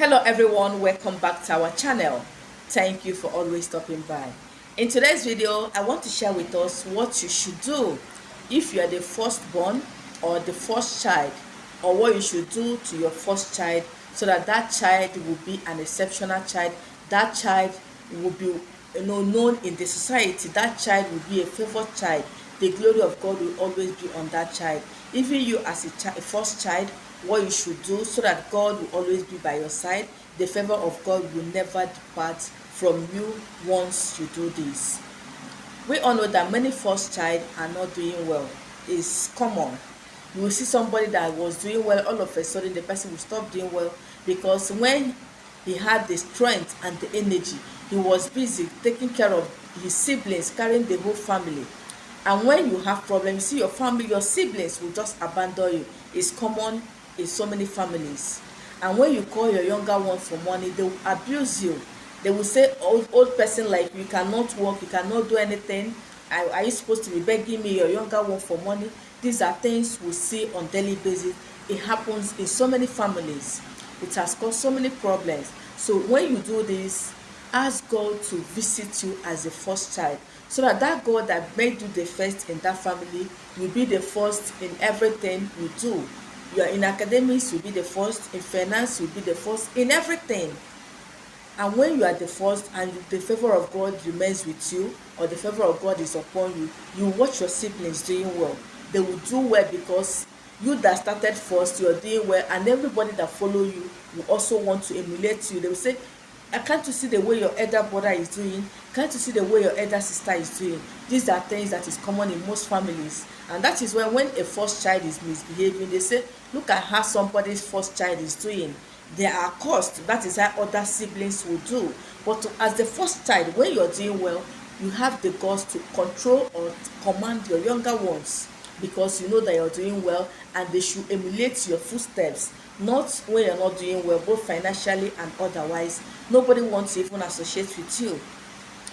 Hello everyone, welcome back to our channel. Thank you for always stopping by. In today's video, I want to share with us what you should do if you are the firstborn or the first child, or what you should do to your first child so that that child will be an exceptional child. That child will be known in the society. That child will be a favored child. The glory of God will always be on that child. Even you as a first child, what you should do so that God will always be by your side. The favor of God will never depart from you once you do this. We all know that many first child are not doing well. It's common. You will see somebody that was doing well, all of a sudden the person will stop doing well because when he had the strength and the energy, he was busy taking care of his siblings, carrying the whole family. And when you have problems, you see your family, your siblings will just abandon you. It's common in so many families. And when you call your younger one for money, they will abuse you. They will say, old person like you cannot work, you cannot do anything. Are you supposed to be begging me, your younger one, for money? These are things we see on daily basis. It happens in so many families. It has caused so many problems. So when you do this, ask God to visit you as a first child, so that that God that made you the first in that family will be the first in everything you do. You are in academics, you'll be the first. In finance, you'll be the first. In everything. And when you are the first and the favor of God remains with you, or the favor of God is upon you, you watch your siblings doing well. They will do well because you that started first, you are doing well, and everybody that follow you will also want to emulate you. They will say, can't you see the way your elder brother is doing? Can't you see the way your elder sister is doing? These are things that is common in most families. And that is when a first child is misbehaving, they say, look at how somebody's first child is doing. There are costs. That is how other siblings will do. But as the first child, when you're doing well, you have the guts to control or command your younger ones, because you know that you're doing well and they should emulate your footsteps. Not when you're not doing well, both financially and otherwise. Nobody wants to even associate with you.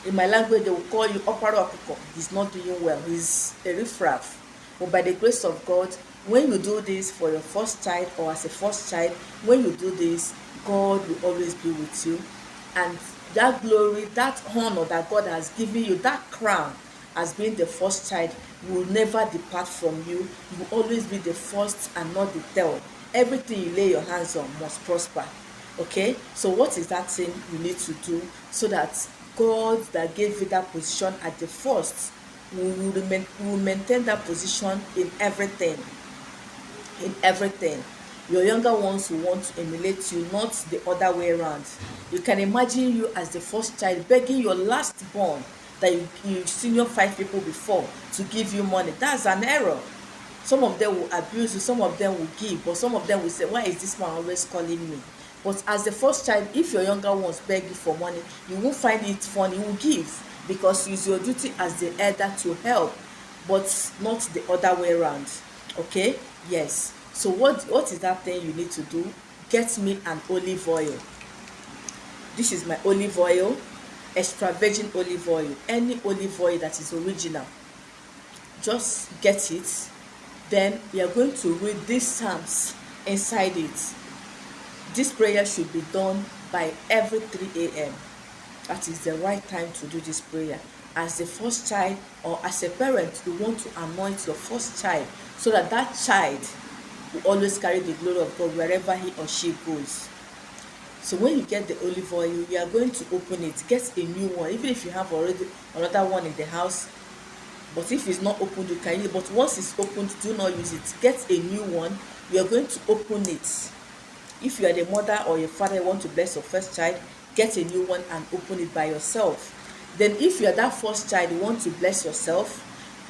In my language, they will call you Oparo Akoko. He's not doing well. He's a riffraff. But by the grace of God, when you do this for your first child or as a first child, when you do this, God will always be with you. And that glory, that honor that God has given you, that crown as being the first child, will never depart from you. You will always be the first and not the third. Everything you lay your hands on must prosper. Okay, so what is that thing you need to do so that God that gave you that position at the first will maintain that position in everything? In everything, your younger ones will want to emulate you, not the other way around. You can imagine you as the first child begging your last born that you senior 5 people before to give you money. That's an error. Some of them will abuse you, some of them will give, but some of them will say, why is this man always calling me? But as the first child, if your younger ones beg you for money, you won't find it funny, you will give, because it's your duty as the elder to help, but not the other way around. Okay? Yes. So what is that thing you need to do? Get me an olive oil. This is my olive oil, extra virgin olive oil. Any olive oil that is original, just get it. Then we are going to read these psalms inside it. This prayer should be done by every 3 a.m. That is the right time to do this prayer. As the first child or as a parent, you want to anoint your first child so that that child will always carry the glory of God wherever he or she goes. So when you get the olive oil, you are going to open it. Get a new one, even if you have already another one in the house. But if it's not opened, you can use it. But once it's opened, do not use it. Get a new one. You are going to open it. If you are the mother or your father, you want to bless your first child, get a new one and open it by yourself. Then if you are that first child, you want to bless yourself,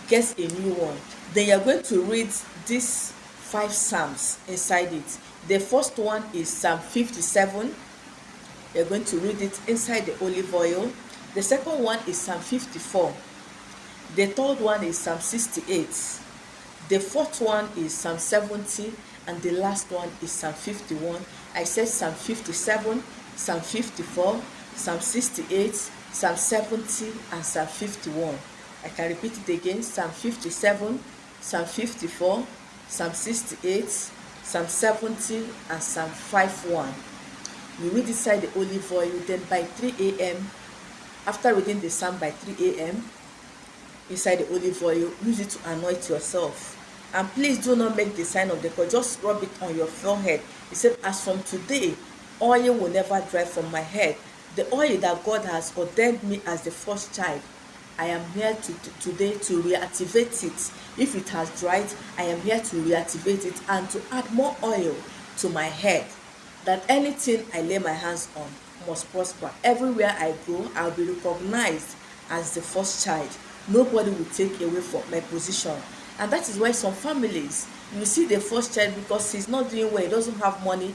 get a new one. Then you are going to read these 5 psalms inside it. The first one is Psalm 57. You're going to read it inside the olive oil. The second one is Psalm 54. The third one is Psalm 68. The fourth one is Psalm 70. And the last one is Psalm 51. I said Psalm 57, Psalm 54, Psalm 68, Psalm 70, and Psalm 51. I can repeat it again. Psalm 57, Psalm 54, Psalm 68, Psalm 70, and Psalm 51. You read inside the olive oil, then by 3 a.m., after reading the psalm by 3 a.m., inside the olive oil, use it to anoint yourself. And please do not make the sign of the cross, just rub it on your forehead. He said, as from today, oil will never dry from my head. The oil that God has ordained me as the first child, I am here today to reactivate it. If it has dried, I am here to reactivate it and to add more oil to my head, that anything I lay my hands on must prosper. Everywhere I go, I'll be recognized as the first child. Nobody will take away from my position. And that is why some families, you see the first child, because he's not doing well, he doesn't have money,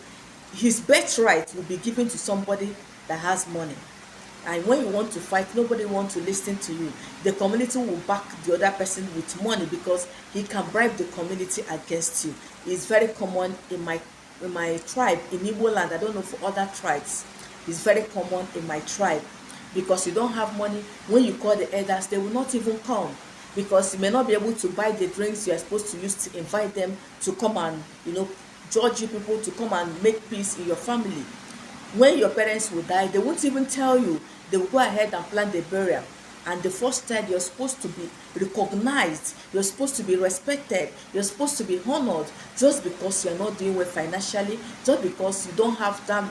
his birthright will be given to somebody that has money. And when you want to fight, nobody wants to listen to you. The community will back the other person with money because he can bribe the community against you. It's very common in my tribe, in Igbo land. I don't know for other tribes. It's very common in my tribe, because you don't have money. When you call the elders, they will not even come, because you may not be able to buy the drinks you are supposed to use to invite them to come and, judge you people to come and make peace in your family. When your parents will die, they won't even tell you. They will go ahead and plan the burial. And the first child, you're supposed to be recognized, you're supposed to be respected, you're supposed to be honored, just because you're not doing well financially, just because you don't have them,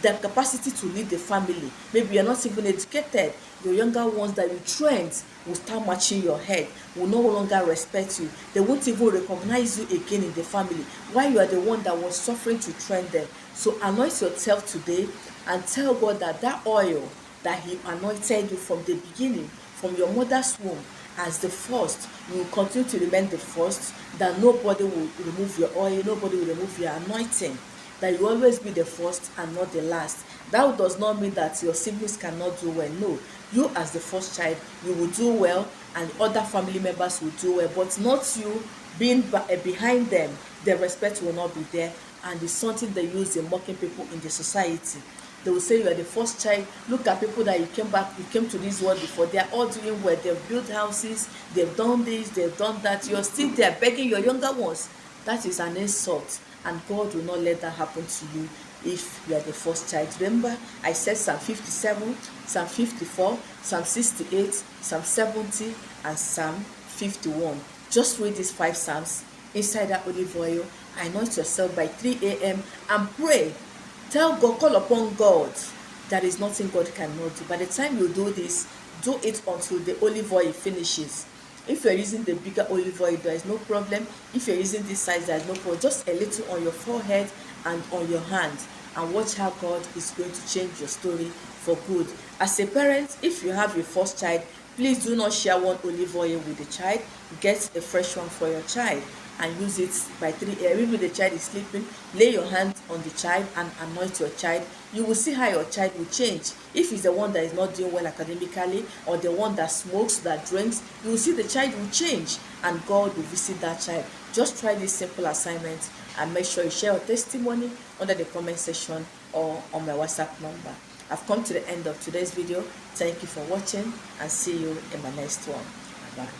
the capacity to lead the family. Maybe you're not even educated. Your younger ones that you trained will start matching your head, will no longer respect you. They won't even recognize you again in the family, while you are the one that was suffering to train them. So anoint yourself today and tell God that oil that he anointed you from the beginning, from your mother's womb, as the first, you will continue to remain the first, that nobody will remove your oil, nobody will remove your anointing, that you always be the first and not the last. That does not mean that your siblings cannot do well. No, you as the first child, you will do well, and other family members will do well, but not you being behind them. The respect will not be there, and it's something they use in mocking people in the society. They will say you are the first child. Look at people that you came to this world before. They are all doing well. They've built houses, they've done this, they've done that. You're still there begging your younger ones. That is an insult, and God will not let that happen to you if you are the first child. Remember, I said Psalm 57, Psalm 54, Psalm 68, Psalm 70, and Psalm 51. Just read these 5 psalms inside that olive oil. Anoint yourself by 3 a.m. and pray. Tell God, call upon God. There is nothing God cannot do. By the time you do this, do it until the olive oil finishes. If you're using the bigger olive oil, there is no problem. If you're using this size, there is no problem. Just a little on your forehead and on your hand, and watch how God is going to change your story for good. As a parent, if you have your first child, please do not share one olive oil with the child. Get a fresh one for your child and use it by 3 a.m. Even the child is sleeping, lay your hand on the child and anoint your child. You will see how your child will change. If it's the one that is not doing well academically, or the one that smokes, that drinks, you will see the child will change, and God will visit that child. Just try this simple assignment, and make sure you share your testimony under the comment section or on my WhatsApp number. I've come to the end of today's video. Thank you for watching, and see you in my next one. Bye.